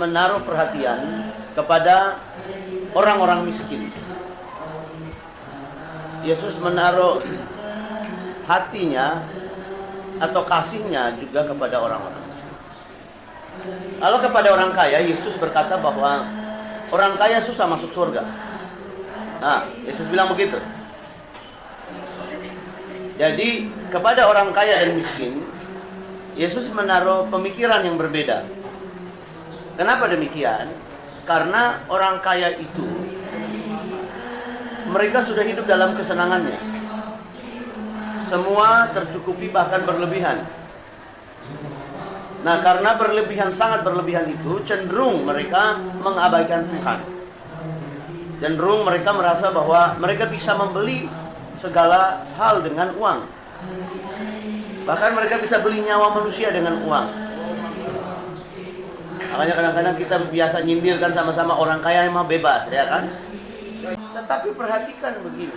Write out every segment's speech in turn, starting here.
menaruh perhatian kepada orang-orang miskin. Yesus menaruh hatinya atau kasihnya juga kepada orang-orang miskin. Lalu kepada orang kaya, Yesus berkata bahwa orang kaya susah masuk surga. Nah, Yesus bilang begitu. Jadi kepada orang kaya dan miskin, Yesus menaruh pemikiran yang berbeda. Kenapa demikian? Karena orang kaya itu, mereka sudah hidup dalam kesenangannya. Semua tercukupi bahkan berlebihan. Nah, karena berlebihan, sangat berlebihan itu, cenderung mereka mengabaikan Tuhan. Cenderung mereka merasa bahwa mereka bisa membeli segala hal dengan uang. Bahkan mereka bisa beli nyawa manusia dengan uang. Makanya kadang-kadang kita biasa nyindir kan sama-sama orang kaya emang bebas, ya kan? Tetapi perhatikan begini,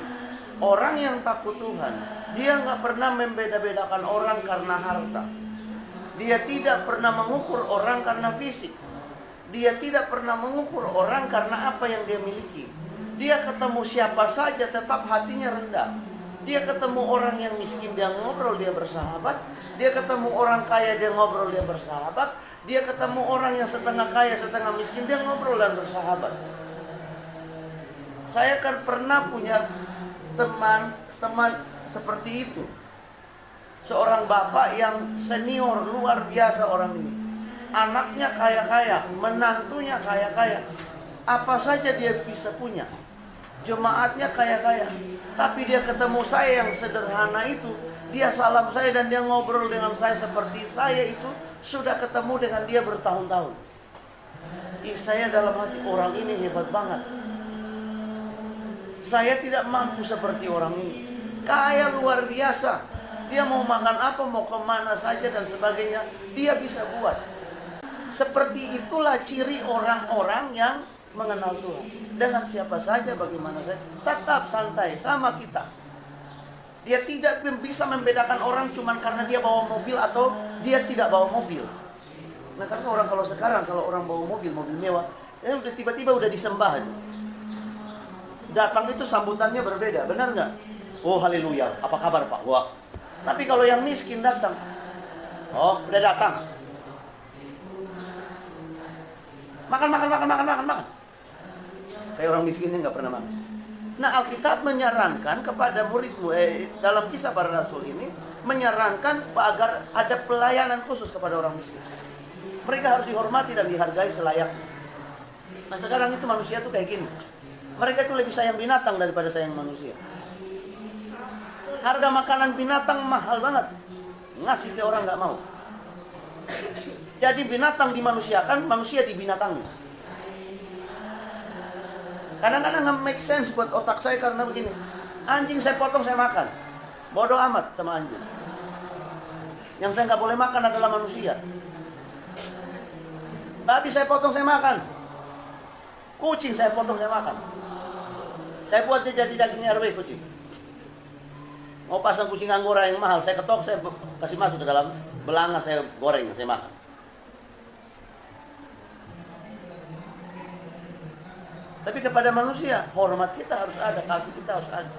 orang yang takut Tuhan, dia nggak pernah membeda-bedakan orang karena harta. Dia tidak pernah mengukur orang karena fisik. Dia tidak pernah mengukur orang karena apa yang dia miliki. Dia ketemu siapa saja tetap hatinya rendah. Dia ketemu orang yang miskin, dia ngobrol, dia bersahabat. Dia ketemu orang kaya, dia ngobrol, dia bersahabat. Dia ketemu orang yang setengah kaya, setengah miskin, dia ngobrol dan bersahabat. Saya kan pernah punya teman seperti itu. Seorang bapak yang senior, luar biasa orang ini. Anaknya kaya-kaya, menantunya kaya-kaya. Apa saja dia bisa punya. Jemaatnya kaya-kaya. Tapi dia ketemu saya yang sederhana itu, dia salam saya dan dia ngobrol dengan saya seperti saya itu sudah ketemu dengan dia bertahun-tahun. Saya dalam hati, orang ini hebat banget. Saya tidak mampu seperti orang ini. Kaya luar biasa. Dia mau makan apa, mau kemana saja dan sebagainya, dia bisa buat. Seperti itulah ciri orang-orang yang mengenal Tuhan. Dengan siapa saja, bagaimana saja, tetap santai sama kita. Dia tidak bisa membedakan orang cuma karena dia bawa mobil atau dia tidak bawa mobil. Nah, karena orang kalau sekarang, kalau orang bawa mobil mewah, udah tiba-tiba udah disembah aja. Datang itu sambutannya berbeda, benar nggak? Oh haleluya, apa kabar Pak? Wah. Tapi kalau yang miskin datang, oh udah datang. Makan. Kayak orang miskinnya nggak pernah makan. Nah, Alkitab menyarankan kepada murid dalam Kisah Para Rasul ini, menyarankan agar ada pelayanan khusus kepada orang miskin. Mereka harus dihormati dan dihargai selayaknya. Nah, sekarang itu manusia tuh kayak gini. Mereka itu lebih sayang binatang daripada sayang manusia. Harga makanan binatang mahal banget. Ngasih ke orang nggak mau. Jadi binatang dimanusiakan, manusia dibinatangi. Kadang-kadang nggak make sense buat otak saya karena begini. Anjing saya potong, saya makan. Bodoh amat sama anjing. Yang saya nggak boleh makan adalah manusia. Babi saya potong, saya makan. Kucing saya potong, saya makan. Saya buat dia jadi daging RW kucing. Mau pasang kucing anggora yang mahal, saya ketok, saya kasih masuk ke dalam belanga, saya goreng, saya makan. Tapi kepada manusia, hormat kita harus ada, kasih kita harus ada.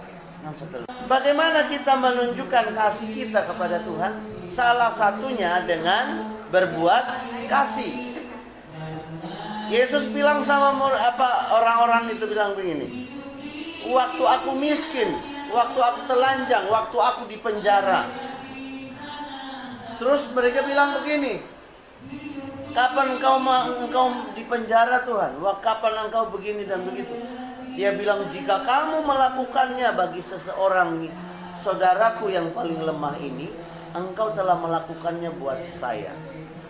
Bagaimana kita menunjukkan kasih kita kepada Tuhan? Salah satunya dengan berbuat kasih. Yesus bilang sama orang-orang itu bilang begini. Waktu aku miskin, waktu aku telanjang, waktu aku di penjara. Terus mereka bilang begini, kapan engkau di penjara Tuhan? Kapan engkau begini dan begitu? Dia bilang, jika kamu melakukannya bagi seseorang saudaraku yang paling lemah ini, engkau telah melakukannya buat saya.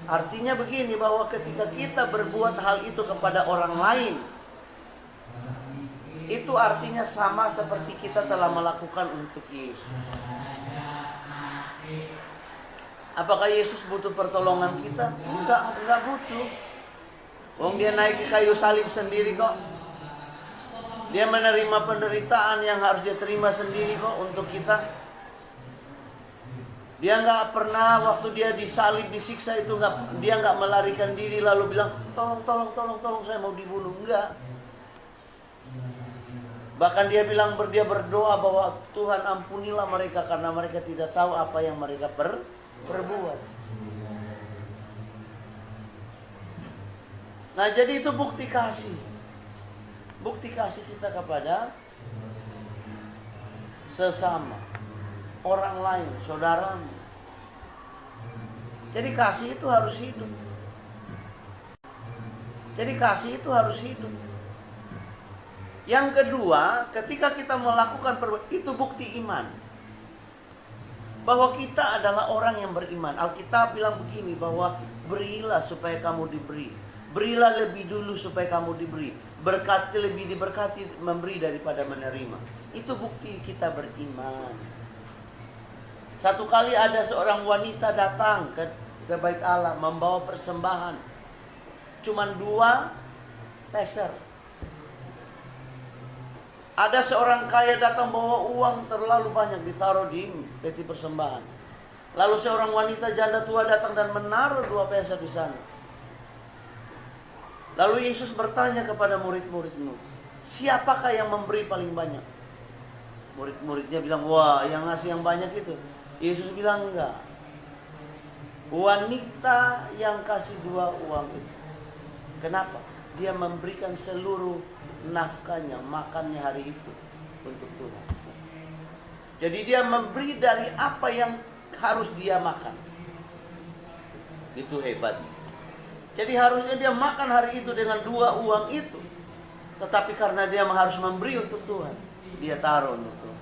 Artinya begini, bahwa ketika kita berbuat hal itu kepada orang lain, itu artinya sama seperti kita telah melakukan untuk Yesus. Apakah Yesus butuh pertolongan kita? Enggak butuh. Wong dia naik ke kayu salib sendiri kok. Dia menerima penderitaan yang harus dia terima sendiri kok untuk kita. Dia nggak pernah waktu dia disalib, disiksa itu dia nggak melarikan diri lalu bilang tolong saya mau dibunuh, enggak. Bahkan dia bilang dia berdoa bahwa Tuhan ampunilah mereka karena mereka tidak tahu apa yang mereka perbuat. Nah, jadi itu bukti kasih. Bukti kasih kita kepada sesama, orang lain, saudaramu. Jadi kasih itu harus hidup. Jadi kasih itu harus hidup. Yang kedua, ketika kita melakukan itu bukti iman. Bahwa kita adalah orang yang beriman. Alkitab bilang begini, bahwa berilah supaya kamu diberi. Berilah lebih dulu supaya kamu diberi. Berkati lebih diberkati memberi daripada menerima. Itu bukti kita beriman. Satu kali ada seorang wanita datang ke bait Allah membawa persembahan. Cuman 2 peser. Ada seorang kaya datang bawa uang terlalu banyak ditaruh di peti persembahan. Lalu seorang wanita janda tua datang dan menaruh 2 peser di sana. Lalu Yesus bertanya kepada murid-muridnya, siapakah yang memberi paling banyak? Murid-muridnya bilang, wah yang ngasih yang banyak itu. Yesus bilang enggak. Wanita yang kasih 2 uang itu. Kenapa? Dia memberikan seluruh nafkahnya, makannya hari itu untuk Tuhan. Jadi dia memberi dari apa yang harus dia makan. Itu hebatnya. Jadi harusnya dia makan hari itu dengan 2 uang itu. Tetapi karena dia harus memberi untuk Tuhan, dia taruh untuk Tuhan.